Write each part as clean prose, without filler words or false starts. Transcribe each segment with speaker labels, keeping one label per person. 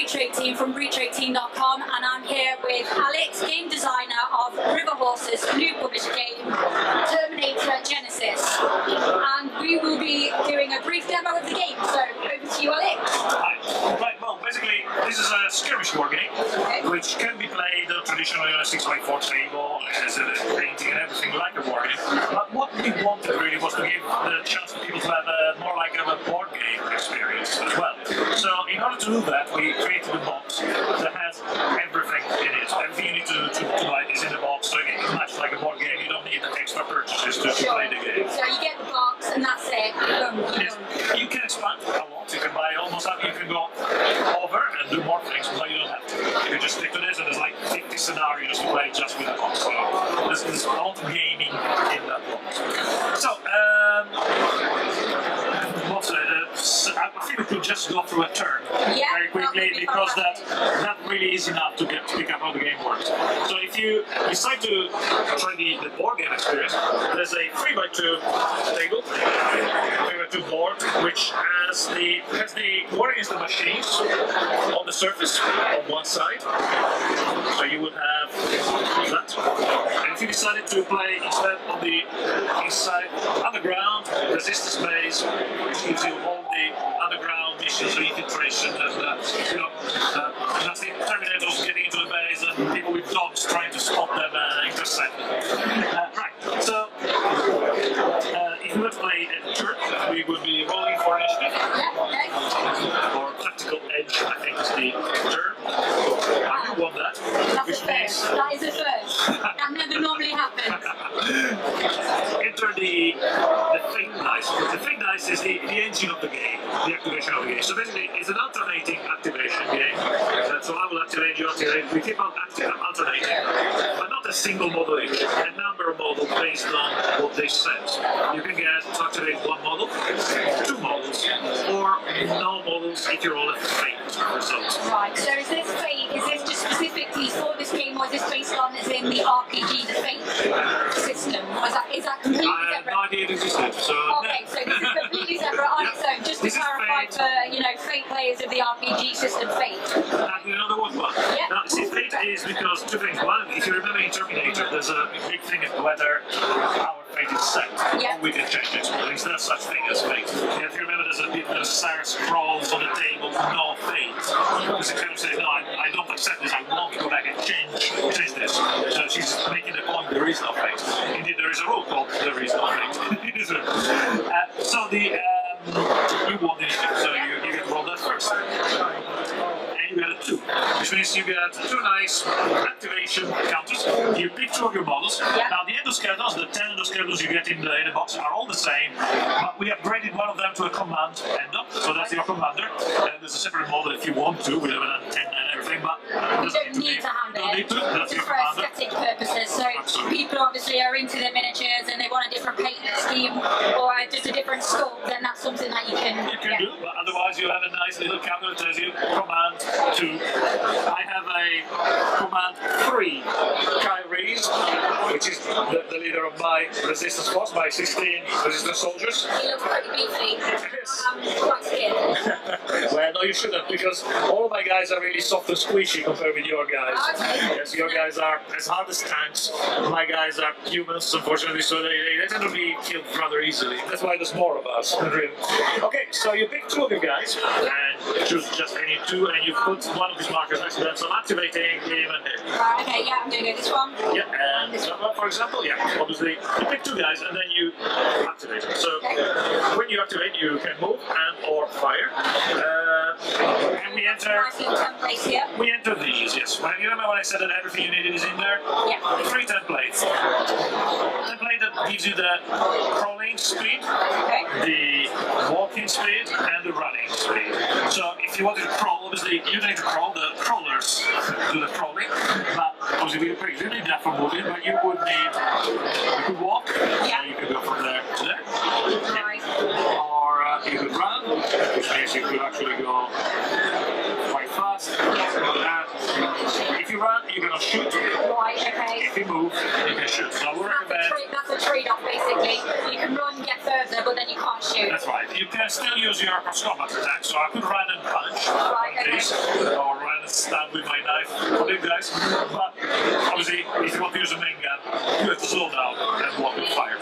Speaker 1: Breacher18 from Breacher18.com, and I'm here with Alex, game designer of River Horse's new published game, Terminator Genisys. And we will be doing a brief demo of the game, so over to you, Alex.
Speaker 2: Hi. Right, well, basically, this is a skirmish war game, which can be played traditionally on a 6x4 table, as a painting and everything like a war game. But what we wanted really was to give the chance for people to have more like a board game experience as well. So in order to do that, we created a box that has everything in it. Everything you need to buy is in the box, so it's much like a board game. You don't need extra purchases to play the game.
Speaker 1: So you get the box and that's it.
Speaker 2: Yes. You can expand a lot. You can buy almost up. You can go over and do more things, but you don't have to. You can just stick to this, and there's like 50 scenarios to play just with the box. So there's a lot of gaming in that box. So I think we could just go through a turn very quickly, because that really is enough to pick up how the game works. So if you decide to try the board game experience, there's a 3x2 table, 3x2 board, which has the war against the machines on the surface on one side. So you would have that. And if you decided to play instead on the inside underground resistance base, which gives you all the underground missions of infiltration and that's the Terminators getting into the base and people with dogs trying to stop them and intercept them. Right, so if we were to play a turn, we would be rolling for initiative. Or tactical edge, I think is the term. I do want that.
Speaker 1: That's a first. That is a first. That never normally happens.
Speaker 2: Enter the fake dice. The fake dice is the engine of the game, the activation of the game. So basically, it's an alternating activation game. So I will activate, you activate. We keep on alternating, but not a single model each. A number of models based on what they said. You can get to activate one model, two models, or no models if you roll a fake result.
Speaker 1: Right. So is this fake? Is this just specifically for this game, or is this based on, as in the RPG, the fake system? Or is that completely
Speaker 2: I have
Speaker 1: separate?
Speaker 2: no idea it existed. So
Speaker 1: okay, so this is completely separate on its own. Just to clarify for fake players of the RPG system, fake.
Speaker 2: You know the one?
Speaker 1: Yeah.
Speaker 2: Now, see, fate is because two things. One, if you remember in Terminator, there's a big thing of whether our fate is set.
Speaker 1: Yeah.
Speaker 2: We can change it. There's no such thing as fate. If you remember, there's a bit of Sarah scrolls on the table, no fate. Because it kind of says, no, I don't accept this, I want to go back and change this. So she's making the point there is no fate. Indeed, there is a rule called there is no fate. It is so you won the initiative, so you get to roll that first. And you get a 2, which means you get 2 nice activation counters. You pick 2 of your models.
Speaker 1: Yeah.
Speaker 2: Now the endoskeletons, the 10 endoskeletons you get in the box are all the same, but we upgraded one of them to a command endo, so that's your commander. And there's a separate model if you want to, with an antenna and everything, but
Speaker 1: you don't need to have it.
Speaker 2: That's
Speaker 1: just for aesthetic purposes. So people obviously are into their miniatures and they want a different paint scheme or just a different sculpt, then that's something that you can
Speaker 2: do, but otherwise you have a nice little counter that tells you command 2. I have a command 3 Kyrie, which is the leader of my resistance force, my 16 resistance soldiers.
Speaker 1: He looks pretty beefy.
Speaker 2: Yes.
Speaker 1: Quite scared.
Speaker 2: Well, no, you shouldn't, because all of my guys are really soft and squishy compared with your guys.
Speaker 1: Okay.
Speaker 2: Yes, your guys are as hard as tanks. My guys are humans, unfortunately, so they tend to be killed rather easily. That's why there's more of us. Really. Okay, so you pick 2 of your guys, and choose just any 2, and you put one of these markers next to them, so I'm activating him and him.
Speaker 1: Right, okay, yeah, I'm going to go this one.
Speaker 2: Yeah, and this one, for example, obviously, you pick 2 guys, and then you activate them. So, when you activate, you can move and or fire. And we enter... We enter these, yes. You remember when I said that everything you needed is in there?
Speaker 1: Yeah.
Speaker 2: 3 templates. Template that gives you the crawling speed, the walking speed, and the running speed. So if you wanted to crawl, obviously you need to crawl, the crawlers do the crawling, but obviously you don't need that for moving, but you would need, you could walk, so you could go from there to there. Or you could run, which means you could actually go quite fast. If you run, you cannot shoot.
Speaker 1: Right, okay.
Speaker 2: If you move, you can shoot. So I would recommend...
Speaker 1: That's a trade-off, basically. You can run, get further, but then you can't shoot.
Speaker 2: That's right. You can still use your cross-combat attack, so I could run and punch, or and stab with my knife on them guys. But obviously, if you want to use a main gun, you have to slow down and walk and fire.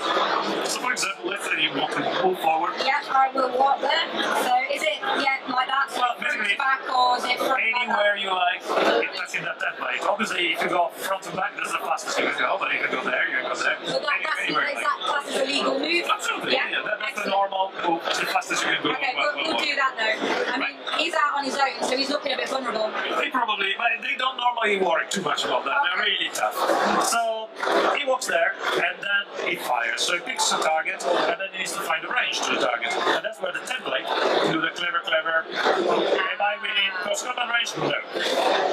Speaker 2: So for example, let's say you want to move forward.
Speaker 1: Yeah, I will walk there. So is it like that?
Speaker 2: Well, basically,
Speaker 1: back or is it front
Speaker 2: anywhere you like, touching that template. Obviously, if you go front to back, that's the fastest you can go, but you can go there, you can go there.
Speaker 1: So is that class as a legal move?
Speaker 2: Absolutely, yeah. That's the normal move, the fastest you can go.
Speaker 1: Okay, we'll do that though. I mean, he's out on his own, so he's looking a bit vulnerable.
Speaker 2: They probably, but they don't normally worry too much about that. Okay. They're really tough. So he walks there, and then he fires. So he picks a target, and then he needs to find a range to the target. And that's where the template do the clever. Am I within close combat range? No.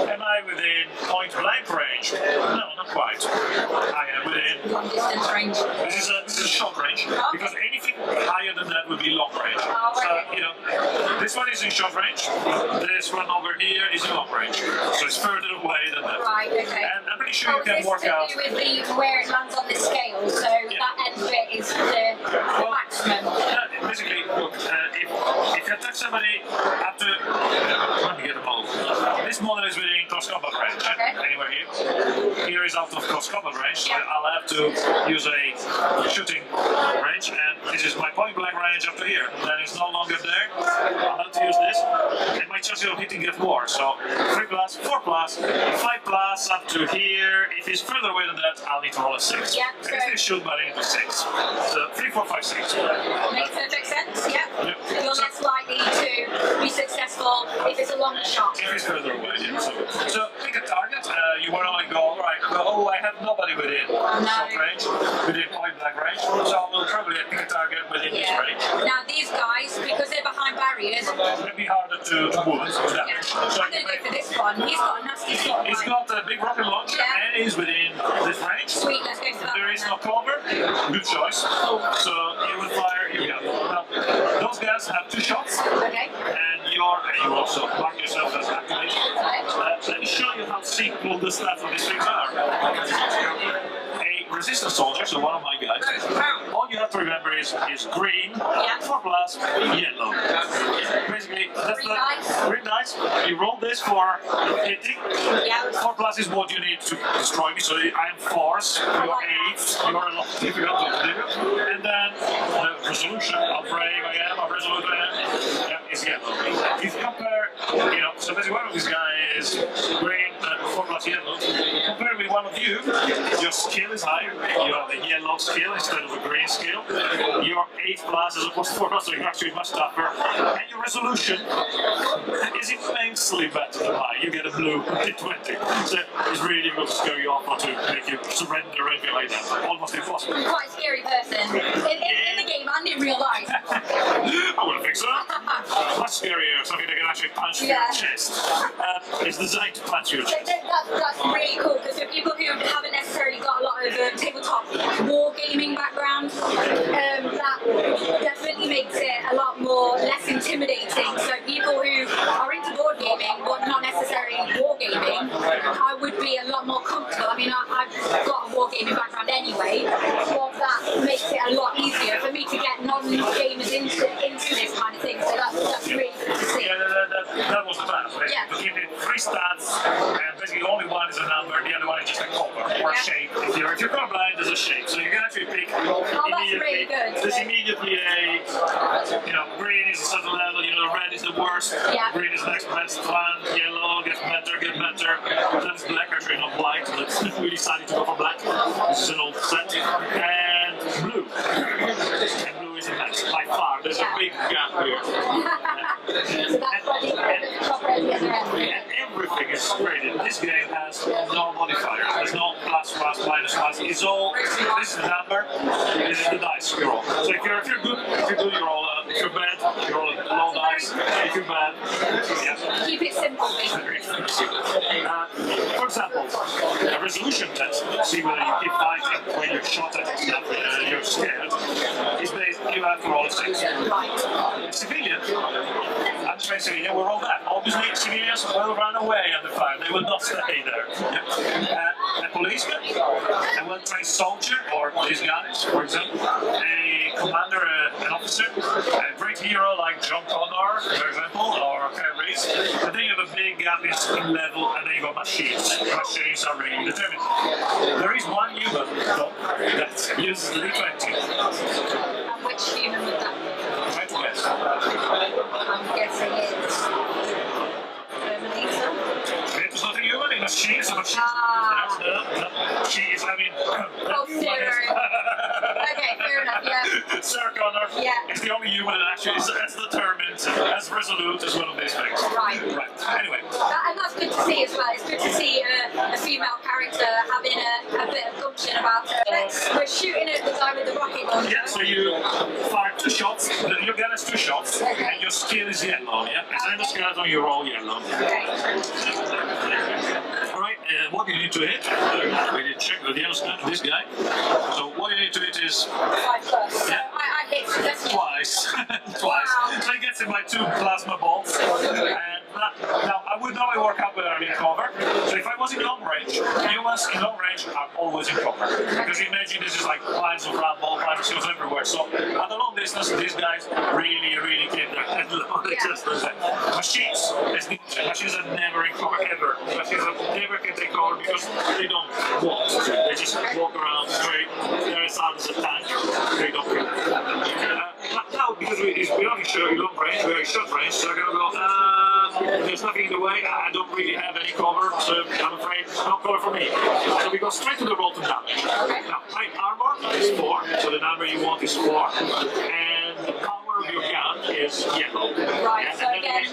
Speaker 2: Am I within point blank range? No, not quite. I am within
Speaker 1: long distance range.
Speaker 2: This is a short range, because anything higher than that would be long range.
Speaker 1: Oh, okay.
Speaker 2: So, you know, this one is in short range, this one over here is in long range. So it's further away than that.
Speaker 1: Right, okay.
Speaker 2: And I'm pretty sure you can work out.
Speaker 1: This to do with where it lands on the scale, so that end bit is the maximum.
Speaker 2: Basically, look, if you attack somebody after, let me get a model. This model is within close combat range.
Speaker 1: Okay.
Speaker 2: Anywhere here. Here is out of close combat range, so I'll have to use a shooting range, and this is my point blank range up to here. Then it's no longer there. I'll have to use this, and my chances of hitting get more. So 3 plus, 4 plus, 5 plus up to here. If it's further away than that, I'll need to roll a 6.
Speaker 1: Yeah.
Speaker 2: So if they shoot, but I need a 6. So 3, 4, 5, 6.
Speaker 1: Makes perfect sense. Yeah. You're less likely to be successful if it's a longer shot.
Speaker 2: If it's further away, yeah. So pick a target. You want to like go, alright, well, I have nobody within short range, within point blank range, so we'll probably pick a target within this range.
Speaker 1: Now these guys, because they're behind barriers,
Speaker 2: it'll be harder to move it.
Speaker 1: Yeah. So I'm going to go for this one. He's got a nasty shot.
Speaker 2: He's got a big rocket launcher and he's within this range.
Speaker 1: Sweet, let's go for that.
Speaker 2: There is no cover. Good choice. So you will fire, here we go. Now, those guys have 2 shots.
Speaker 1: Okay.
Speaker 2: And you also mark yourself as activated. Let me show you how simple the stats of these things are. A resistance soldier, so one of my guys, all you have to remember is green, 4 plus, yellow. Basically, that's the green dice. You roll this for hitting. 4 plus is what you need to destroy me, so I am force, you're 8, you're a lot difficult to do. And then the resolution, how brave I am, how resolute I am, is yellow. If you compare, so basically one of these guys is green, 4 plus yellow. Compare with one of you, your skill is higher. You have a yellow skill instead of a green skill. You're 8 plus as opposed to 4 plus, so you're actually much tougher. And your resolution is immensely better than mine. You get a blue D20. So it's really difficult to scare you off or to make you surrender or anything like that. Almost impossible.
Speaker 1: Quite a scary person. In the game and in real life.
Speaker 2: I wouldn't think so. Much scarier, something that can actually punch you in your chest. It's designed to punch your chest.
Speaker 1: That's really cool, because for people who haven't necessarily got a lot of tabletop wargaming background, that definitely makes it a lot more less intimidating. So people who are into board gaming but not necessarily wargaming, I would be a lot more comfortable. I mean, I've got a wargaming background anyway, but that makes it a lot easier for me to get non-gamers into this kind of thing. So that's really good to see.
Speaker 2: Yeah, that was the plan. To keep it 3 stats, and basically only one is a number, the other one is just a color or a shape. If you're colorblind, there's a shape, so you can actually pick immediately.
Speaker 1: Really good.
Speaker 2: There's immediately a, green is a certain level, red is the worst, green is the next best one, yellow gets better, then it's black, actually not white, but we decided to go for black. This is an old set, and blue. And blue is the next, by far. There's a big gap here. And everything is graded. This game has no modifier. There's no plus, minus. It's all, this is the number, this is the dice you roll. So if you're good, you roll if you're bad, you roll a low dice. If you're bad,
Speaker 1: keep it simple, basically.
Speaker 2: For example, a resolution test, see whether you keep fighting when you're shot at stuff, you're scared, is based, you have to roll a 6.
Speaker 1: Right.
Speaker 2: Civilian, I'm trying civilian, will roll that. Obviously, civilians will run away under fire, they will not stay there. A policeman, a well-trained soldier, or police guys, for example, a commander, an officer, a great hero like John Connor, for example, or Kyle Reese. But then you have a big gap is in level, and then you got machines. Machines are really determined. There is one human, though, that uses the D20.
Speaker 1: And which human would that be?
Speaker 2: Try to guess.
Speaker 1: I'm guessing it's Terminator.
Speaker 2: It's not a human, it's a machine, it's a machine. She is, I mean...
Speaker 1: Oh, zero. Okay, fair enough, yeah.
Speaker 2: Sarah Connor
Speaker 1: Yeah.
Speaker 2: is the only human that actually is as determined, as resolute as one of these things.
Speaker 1: Right.
Speaker 2: Anyway.
Speaker 1: And that's good to see as well. It's good to see a female character having a bit of gumption about her. We're shooting at the guy with the rocket launcher.
Speaker 2: Yeah, so you fire 2 shots, your gun has 2 shots, and your skill is yellow, yeah? As an skeleton, you roll yellow.
Speaker 1: Okay.
Speaker 2: Alright, what you need to hit, we need to check the yellow skeleton, this guy. So what you need to hit is...
Speaker 1: 5 plus. So
Speaker 2: Yeah.
Speaker 1: I hit
Speaker 2: Twice. Twice.
Speaker 1: Wow.
Speaker 2: So he gets hit by 2 plasma bolts. And now, I would normally work out whether I'm in cover. So if I was in long range, humans in long range are always in cover. Because you imagine this is like lines of rumble, lines of shields everywhere. So at a long distance, these guys really keep their head low. They just machines, machines are never in cover ever. Machines are never can take cover because they don't walk. They just walk around straight. They're as hard as a tank. They don't care. But now, because we're not in long range, we're in short range, so I'm gonna go, there's nothing in the way, I don't really have any cover, so I'm afraid no cover for me. So we go straight to the roll to damage. Now, my armor is 4, so the number you want is 4, and the power of your gun is yellow.
Speaker 1: Right,
Speaker 2: Yeah,
Speaker 1: so again,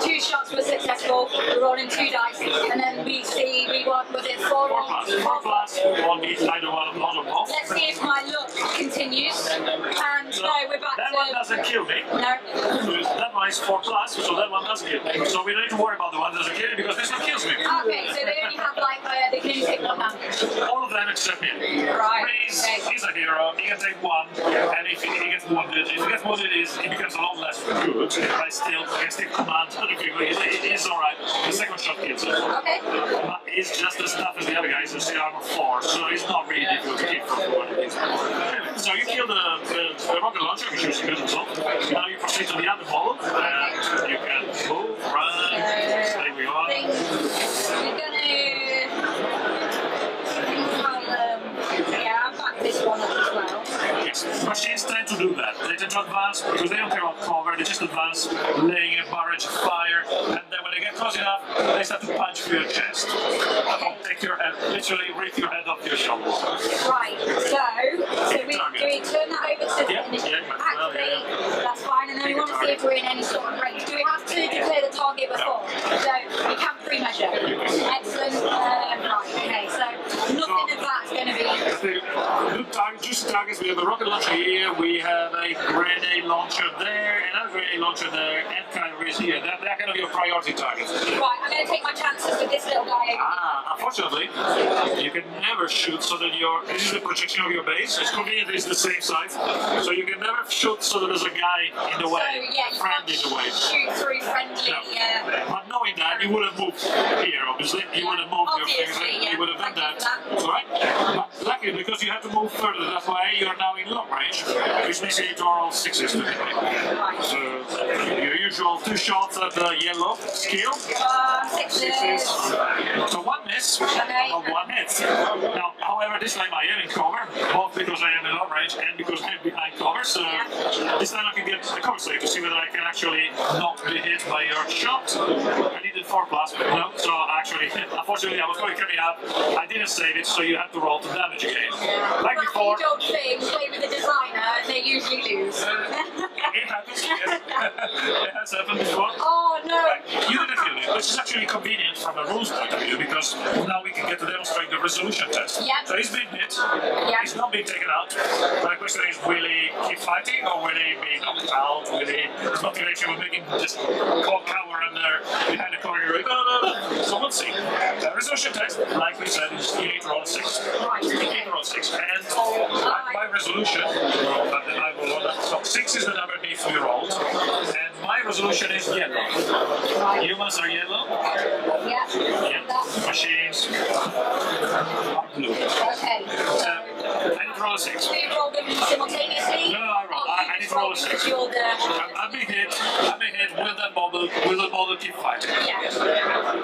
Speaker 1: 2 shots were successful, we're rolling 2 dice, and then we see, was it 4
Speaker 2: 4 plus, 1 beats either one of those or both.
Speaker 1: Let's see if my luck continues. And
Speaker 2: So
Speaker 1: no, we're back
Speaker 2: that
Speaker 1: to...
Speaker 2: one doesn't kill me.
Speaker 1: No.
Speaker 2: That one is 4 plus, so that one does kill me. So we don't need to worry about the one that doesn't kill me because this one kills me.
Speaker 1: Okay, so they only have like, they can only take 1 damage.
Speaker 2: All of them except me.
Speaker 1: Right,
Speaker 2: He's
Speaker 1: okay.
Speaker 2: a hero, he can take 1, and if he gets wounded, he becomes a lot less good, but he can still command other people. He's alright. The second shot kills him.
Speaker 1: Okay.
Speaker 2: But he's just as tough as the other guys, he's armor 4, so he's not really difficult to keep from one of these. Anyway, so you kill the rocket launcher, which is good result. Now you proceed to the other model, and you can move, run, stay where you are.
Speaker 1: We're gonna... yeah, I'll back this one up as well.
Speaker 2: Yes, machines tend to do that. They tend to advance because they don't care about cover, they just advance, laying a barrage of fire, and then when they get close enough, they start to punch through your chest. Take your head, literally rip your head off your shoulder.
Speaker 1: Right, so we turn that over to the activate, that's fine, and then we want to see if we're in any sort of range. Do we have to declare the target before? So we can pre-measure. Excellent. Right, okay, so nothing of that's going to be...
Speaker 2: Good target, juicy targets. We have a rocket launcher here, we have a grenade launcher there, another grenade launcher there, and calories here. They're kind of your priority targets.
Speaker 1: Right, I'm going to take my chances with this little guy.
Speaker 2: Unfortunately, you can never shoot so that this is the projection of your base. It's convenient, it's the same size. So you can never shoot so that there's a guy in the way,
Speaker 1: So,
Speaker 2: friend in the way.
Speaker 1: Shoot through friendly,
Speaker 2: But knowing that, you would have moved here, obviously. You would have moved your finger, you would have done that. Alright? But luckily, because you have to move further that way, you are now in long range, which means you need to roll 6s to hit me. So, your usual 2 shots at the yellow skill.
Speaker 1: 6s.
Speaker 2: So 1 miss, or 1 hit. Now, however, this time I am in cover, both because I am in long range and because I am behind cover, so this time I can get a cover save to see whether I can actually not be hit by your shot. I needed 4 plus, but no, so actually, unfortunately, I was going coming up, I didn't save it, so you have to roll to damage again. Like before.
Speaker 1: You don't play with the designer, they usually lose.
Speaker 2: It happens, yes. It has happened before.
Speaker 1: Oh no!
Speaker 2: You didn't feel it, which is actually convenient from a rules point of view because now we can get to demonstrate the resolution test.
Speaker 1: Yep.
Speaker 2: So he's been hit, he's not being taken out. But the question is, will he keep fighting or will he be knocked out? Will his motivation will make him just cower under behind the corner? No. So we'll see. The resolution test, like we said, is you need to roll 6.
Speaker 1: Right.
Speaker 2: You need to roll 6, and my resolution, I will roll that. So 6 is the number before you rolled, and my resolution is yellow. Humans are yellow.
Speaker 1: Yeah.
Speaker 2: Machines are blue.
Speaker 1: Okay.
Speaker 2: I need to roll a 6.
Speaker 1: Do you roll them simultaneously?
Speaker 2: No, I need to roll a a 6.
Speaker 1: You're the...
Speaker 2: I'm being hit. I'm being hit. Will that model keep fighting?
Speaker 1: Yeah.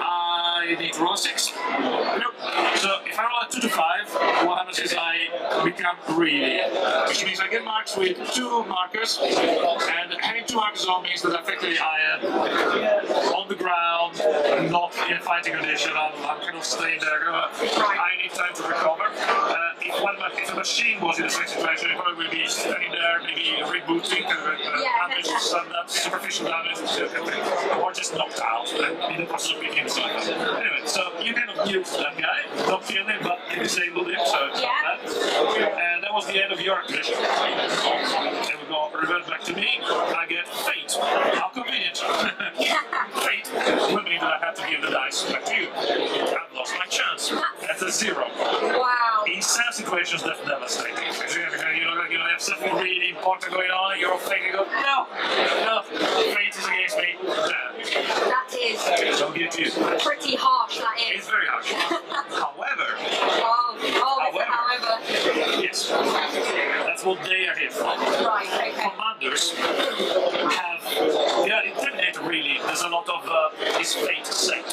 Speaker 2: I need to roll a 6. Nope. So if I roll a 2 to 5, what happens is I become greedy, which means I get marks with 2 markers, and having 2 markers on means that effectively I am on the ground, not in a fighting condition. I'm kind of staying there. I need time to recover. If a machine was in the same situation, it probably would be standing there, maybe rebooting, damage, some superficial damage, or just knocked out and in the process of being inside. Anyway, so you kind of nuked that guy, not kill him, but you disabled him, so it's not bad. And that was the end of your activation. And we go revert back to me. I get fate. How convenient. Fate would mean that I have to give the dice back to you. I've lost my chance. That's a 0.
Speaker 1: Wow.
Speaker 2: In some situations, that's devastating. You have something really important going on, and you're fate, you go, no, fate is against me.
Speaker 1: That is
Speaker 2: Don't give it to you.
Speaker 1: pretty harsh, that is.
Speaker 2: It's very harsh. However,
Speaker 1: however.
Speaker 2: yes, that's what they are here for.
Speaker 1: Right, okay.
Speaker 2: Commanders have, in Terminator really, there's a lot of is fate set.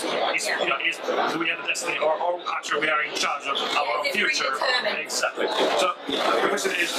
Speaker 2: Do we have a destiny, or actually we are in charge of our future. Exactly. So the question is,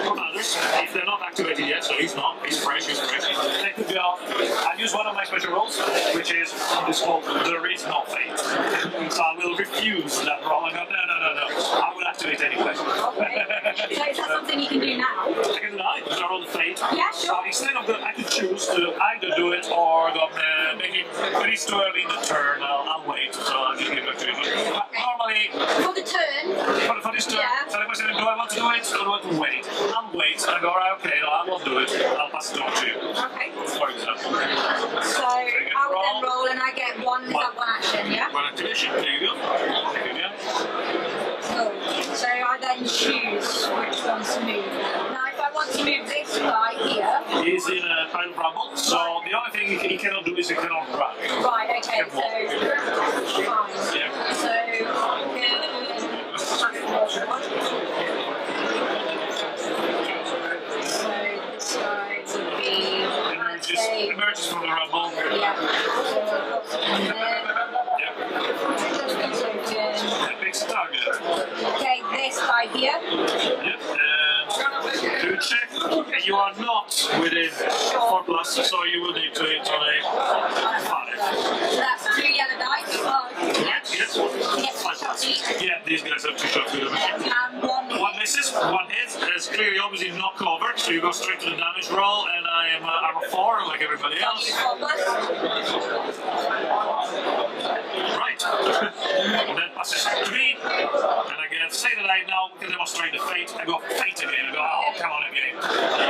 Speaker 2: commanders, if they're not activated yet, so he's not, he's fresh, they could go, I'll use one of my special rolls, which is called There Is No Fate. So I will refuse that roll and go, no, I will activate anyway.
Speaker 1: Okay. So is that something you can do now?
Speaker 2: I can do that, because I roll the Fate.
Speaker 1: Yeah, sure.
Speaker 2: So instead of I could choose to either do it or go, maybe when it's too early in the turn, I'll wait, so I'll just give it to you. Normally,
Speaker 1: for the turn,
Speaker 2: for this turn, so the question is, do I want to do it or do I want to wait? I'll wait, and I go, alright, okay, no, I won't do it, I'll pass it on to you.
Speaker 1: Okay.
Speaker 2: For example.
Speaker 1: So I would then roll and I get one action, yeah?
Speaker 2: One activation, there you go.
Speaker 1: Cool. So I then choose which one to move. Now if I want to move this guy here...
Speaker 2: He's in a pile of rubble, so the only thing he cannot do is he cannot run.
Speaker 1: Right, okay, so... Fine.
Speaker 2: Yeah.
Speaker 1: So... this guy would be...
Speaker 2: Emerges from the rubble.
Speaker 1: Yeah. So
Speaker 2: That picks a target.
Speaker 1: okay, this guy here.
Speaker 2: Yep. To check, you are not within 4+, so you will need to hit on a 5.
Speaker 1: So that's 2 yellow dice.
Speaker 2: Yes.
Speaker 1: Yes, 5+.
Speaker 2: Yeah, these guys have 2 shots with the machine.
Speaker 1: And one
Speaker 2: misses, 1 hit. There's clearly obviously not covered, so you go straight to the damage roll, and I am armor 4 like everybody else. Right. And then passes to me, and I get say that I now can demonstrate the fate. I go fate again. I go, oh, come on again.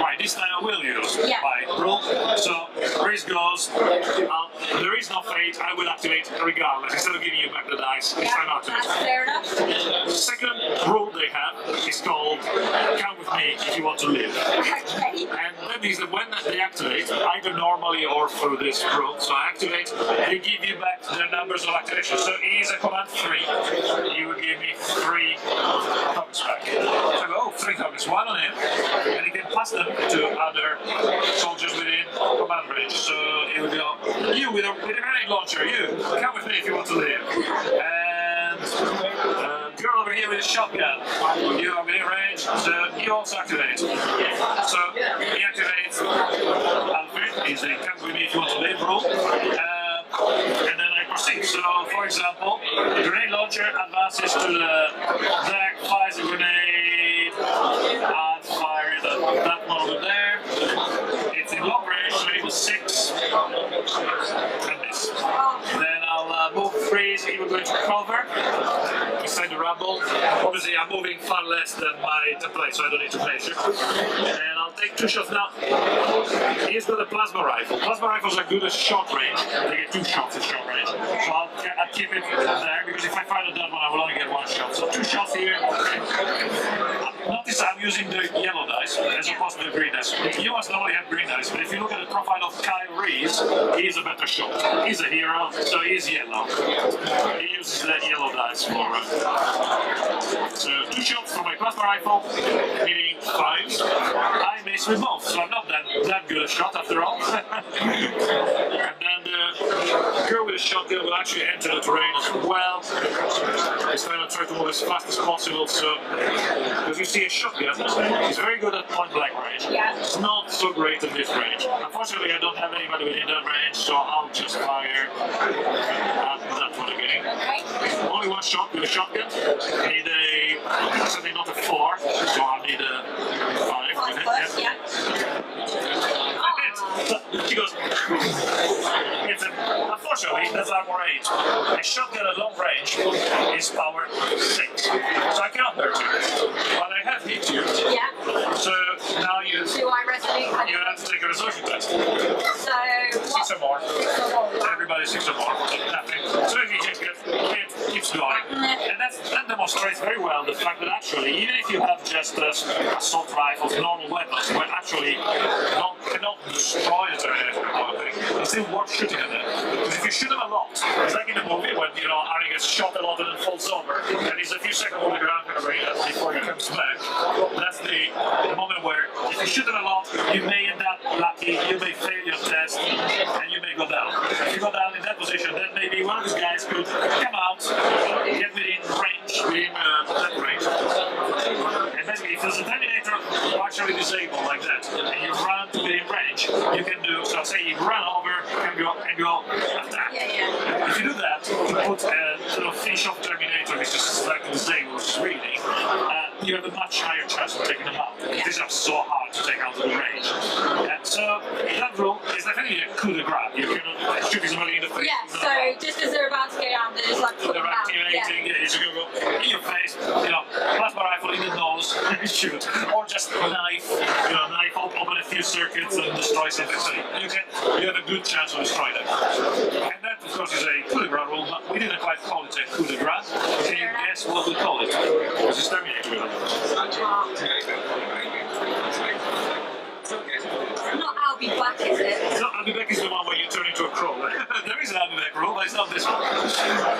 Speaker 2: Right, this time I will use my rule. So risk goes. There is no fate. I will activate regardless. Instead of giving you back the dice, this time I'll activate.
Speaker 1: That's fair enough.
Speaker 2: The second rule they have is called "Come with me if you want to live."
Speaker 1: Okay.
Speaker 2: And that means that when they activate, either normally or through this rule, so I activate, they give you back their numbers of activation. So it is a command 3. You will give me 3 tokens back. So I go, 3 tokens, 1 on him, and he can pass them to other soldiers within command range. So it will go, you with a grenade launcher, you come with me if you want to live. And girl over here with a shotgun, you are within range, so you also activate. So he activates Alfred, he's a come with me if you want to live rule. And then I proceed. So, for example, the grenade launcher advances to the deck, fires a grenade, and fires that one over there. It's in long range, so it was 6. And this. Then I'll move freeze, even going to cover inside the rubble. Obviously, I'm moving far less than my template, so I don't need to measure. And I'll take 2 shots now. He's got a plasma rifle. Plasma rifles are good at short range. They get 2 shots at short range. So I'll keep it there, because if I fire that one, I will only get 1 shot. So 2 shots here. Notice I'm using the yellow dice as opposed to the green dice. You must normally have green dice, but if you look at the profile of Kyle Reese, he's a better shot. He's a hero, so he's yellow. He uses that yellow dice for so 2 shots from my plasma rifle, hitting 5, I miss with both, so I'm not that good a shot after all. And then the girl with a shotgun will actually enter the terrain as well. It's going to try to move as fast as possible, so because you see a shotgun, it's very good at point blank range.
Speaker 1: Yeah.
Speaker 2: It's not so great at this range. Unfortunately, I don't have anybody within that range, so I'll just fire at that one again.
Speaker 1: Okay.
Speaker 2: Only one shot with a shotgun. I need certainly not a 4, so I need a 5.
Speaker 1: 5 plus, yeah.
Speaker 2: She goes, unfortunately, that's armor 8. A shotgun at long range is power 6, so I cannot hurt you. But I have hit you.
Speaker 1: Yeah.
Speaker 2: So now you have to take a resolution test.
Speaker 1: So
Speaker 2: 6 or more.
Speaker 1: 6 or more.
Speaker 2: Everybody 6 or more. Nothing. So if you just get hit, keeps going. And that demonstrates very well the fact that actually, even if you have just assault rifles, normal weapons, but actually cannot destroy the Terminator, it's still worth shooting at them. Because if you shoot them a lot, it's like in the movie when Arnie gets shot a lot and then falls over, and he's a few seconds on the ground before he comes back. That's the moment where if you shoot them a lot, you may end up lucky, you may fail your test, and you may go down. If you go down in that position, then maybe one of these guys could come out, get within that range. And basically, if there's a Terminator partially disabled like that, and you run within range, you can do, so say you run over and go attack.
Speaker 1: Yeah.
Speaker 2: If you do that, you put a sort of fish-off Terminator, which is slightly disabled, which is breathing, you have a much higher chance of taking them out. These are so hard to take out of the range. And so that rule is definitely a coup de grace. You cannot shoot somebody in the face.
Speaker 1: Yeah, so just as they're about to get out, they're just like put them
Speaker 2: they're
Speaker 1: down.
Speaker 2: activating, it's going to go in your face, plasma rifle in the nose, and shoot. Or just knife, knife open a few circuits and destroy something. So you have a good chance of destroying them. And that, of course, is a coup de grace rule, but we didn't quite call it a coup de grace. Can you guess what we call it? Because it's Terminator.
Speaker 1: Not I'll be back, is it?
Speaker 2: No, I'll be back is the one where you turn into a crow. There is an I'll be back rule, but it's not this one.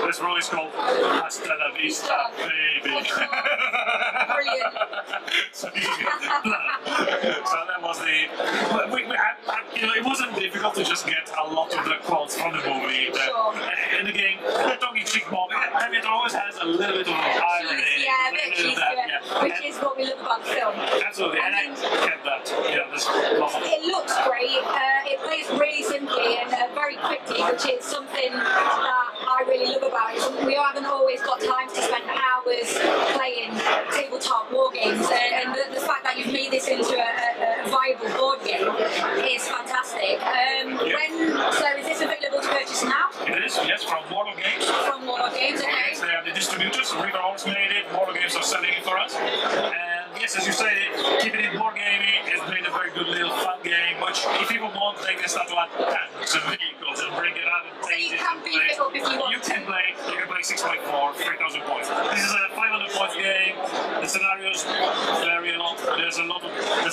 Speaker 2: This rule is called Hasta la vista, baby.
Speaker 1: Brilliant.
Speaker 2: So that was the. It wasn't difficult to just get a lot of the quotes from the movie. And again, the tongue-in-cheek moment. I mean, it always has a little bit of irony.
Speaker 1: Yeah, a bit cheesy, which is what we love about the film.
Speaker 2: Absolutely, and I get that. Yeah, there's lots of.
Speaker 1: It looks great. It plays really simply and very quickly, which is something that I really love about it. We haven't always got time to spend hours playing tabletop war games, and the fact that you've made this into a viable board game is fantastic. So is this available to purchase now?
Speaker 2: It is, yes, from Mortal Games.
Speaker 1: From Mortal Games, okay.
Speaker 2: Yes, they are the distributors. River Horse made it. Mortal Games are selling it for us. And yes, as you said, keeping it more gamey has made a very good little fun game, which if people want, they can start to add tanks and vehicles and bring it out and play it.
Speaker 1: So you can beef it up if you want.
Speaker 2: You can play 6.4, 3,000 points. This is a 500 points game. The scenarios vary a lot. There's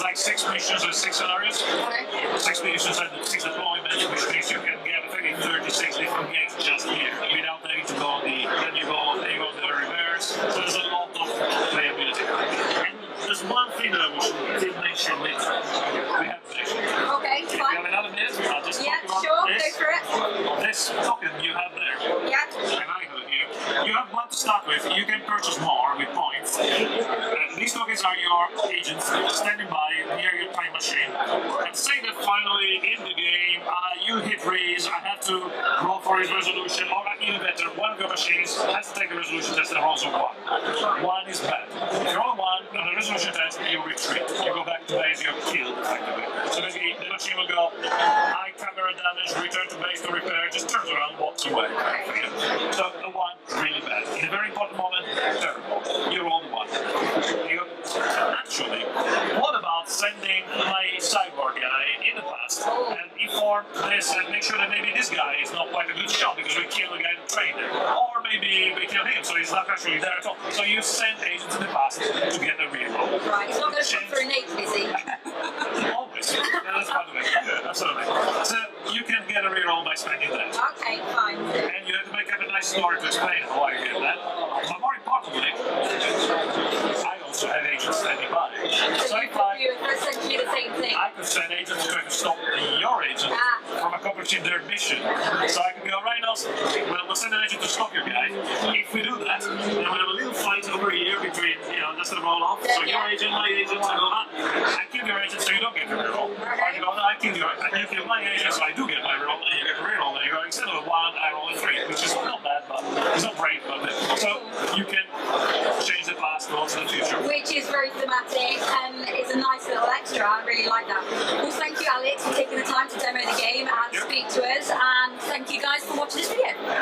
Speaker 2: like 6 missions and 6 scenarios.
Speaker 1: Okay.
Speaker 2: 6 missions and 6 deployments, which means you can get 36 different games just here without having to go on the reverse. So there's a lot of playability. And there's one thing that I did mention later. We have mentioned.
Speaker 1: Okay,
Speaker 2: if
Speaker 1: fine.
Speaker 2: you have another minute, I'll just talk about
Speaker 1: sure,
Speaker 2: this.
Speaker 1: go for it.
Speaker 2: This token you have there.
Speaker 1: Yeah.
Speaker 2: And I have it here. You have one to start with. You can purchase more with points. These tokens are your agents standing by near your time machine. And say that finally in the game you hit Reese, I have to roll for his resolution, or even better, one of your machines has to take a resolution test and rolls a 1. 1 is bad. If you roll a 1 on a resolution test, you retreat. You go back to base, you're killed effectively. So basically the machine will go, high camera damage, return to base to repair, just turns around, walks away. So a 1, really bad. In a very important moment, terrible. You roll the 1. You go, actually, what about sending my cyborg guy in the past and inform this and make sure that maybe this guy is not quite a good shot because we killed the guy that trained him, or maybe we killed him so he's not actually there at all. So you send agents in the past to get a reroll.
Speaker 1: Right, it's not going to come for innate, is he?
Speaker 2: Always. Yeah, that's part of it. Absolutely. So you can get a reroll by spending that.
Speaker 1: Okay, fine.
Speaker 2: And you have to make up a nice story to explain why you get that. But more importantly, I also have agents standing by.
Speaker 1: So you could do essentially the same thing.
Speaker 2: I could send agents trying to stop your agent from accomplishing their mission. So I could go, right now, we'll send an agent to stop your guy. If we do that, then we'll have a little fight over here between, that's the roll off. So your agent, my agent, I kill your agent so you don't get your reroll. Or you go, no, I kill your agent, you kill my agent so I do get my reroll, and you get a reroll. And you go, instead of a 1, I roll a 3, which is not bad, but it's not great. But so you can change the class towards the future.
Speaker 1: Which is very thematic and is a nice little extra. I really like that. Well, thank you, Alex, for taking the time to demo the game and speak to us. And thank you guys for watching this video.